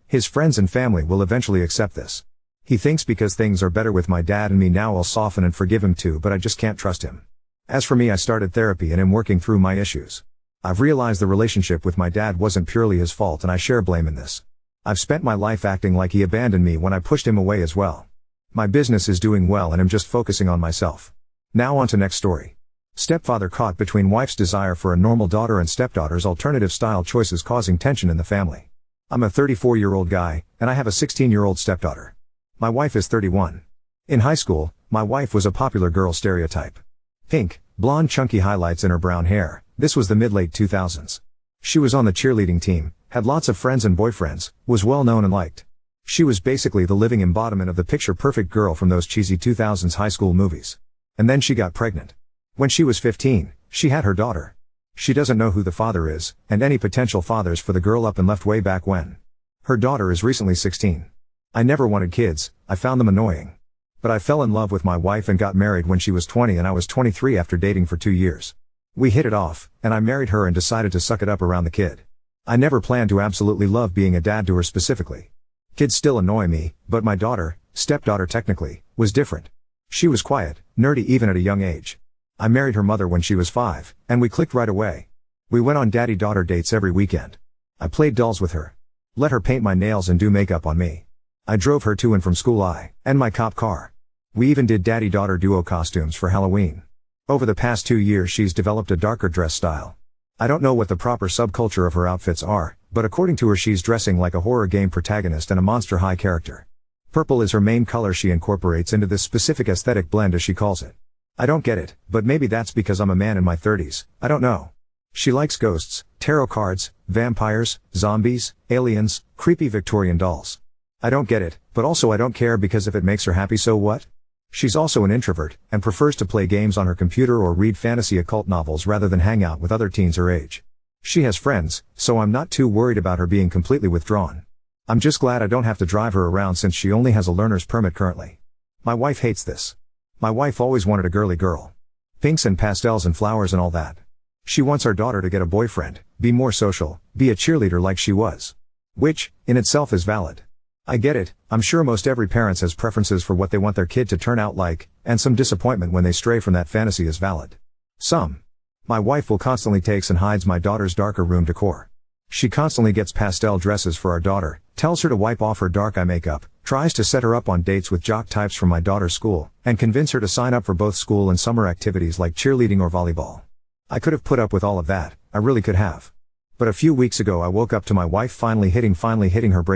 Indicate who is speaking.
Speaker 1: His friends and family will eventually accept this. He thinks because things are better with my dad and me now I'll soften and forgive him too, but I just can't trust him. As for me, I started therapy and am working through my issues. I've realized the relationship with my dad wasn't purely his fault and I share blame in this. I've spent my life acting like he abandoned me when I pushed him away as well. My business is doing well and I'm just focusing on myself. Now on to next story. Stepfather caught between wife's desire for a normal daughter and stepdaughter's alternative style choices causing tension in the family. I'm a 34-year-old guy, and I have a 16-year-old stepdaughter. My wife is 31. In high school, my wife was a popular girl stereotype. Pink, blonde chunky highlights in her brown hair. This was the mid-late 2000s. She was on the cheerleading team, had lots of friends and boyfriends, was well known and liked. She was basically the living embodiment of the picture-perfect girl from those cheesy 2000s high school movies. And then she got pregnant. When she was 15, she had her daughter. She doesn't know who the father is, and any potential fathers for the girl up and left way back when. Her daughter is recently 16. I never wanted kids, I found them annoying. But I fell in love with my wife and got married when she was 20 and I was 23 after dating for 2 years. We hit it off, and I married her and decided to suck it up around the kid. I never planned to absolutely love being a dad to her specifically. Kids still annoy me, but my daughter, stepdaughter technically, was different. She was quiet, nerdy even at a young age. I married her mother when she was 5, and we clicked right away. We went on daddy-daughter dates every weekend. I played dolls with her. Let her paint my nails and do makeup on me. I drove her to and from school and my cop car. We even did daddy-daughter duo costumes for Halloween. Over the past 2 years she's developed a darker dress style. I don't know what the proper subculture of her outfits are, but according to her she's dressing like a horror game protagonist and a Monster High character. Purple is her main color she incorporates into this specific aesthetic blend as she calls it. I don't get it, but maybe that's because I'm a man in my 30s, I don't know. She likes ghosts, tarot cards, vampires, zombies, aliens, creepy Victorian dolls. I don't get it, but also I don't care because if it makes her happy so what? She's also an introvert, and prefers to play games on her computer or read fantasy occult novels rather than hang out with other teens her age. She has friends, so I'm not too worried about her being completely withdrawn. I'm just glad I don't have to drive her around since she only has a learner's permit currently. My wife hates this. My wife always wanted a girly girl. Pinks and pastels and flowers and all that. She wants our daughter to get a boyfriend, be more social, be a cheerleader like she was. Which, in itself is valid. I get it, I'm sure most every parent has preferences for what they want their kid to turn out like, and some disappointment when they stray from that fantasy is valid. My wife will constantly takes and hides my daughter's darker room decor. She constantly gets pastel dresses for our daughter, tells her to wipe off her dark eye makeup, tries to set her up on dates with jock types from my daughter's school, and convince her to sign up for both school and summer activities like cheerleading or volleyball. I could have put up with all of that, I really could have. But a few weeks ago I woke up to my wife finally hitting her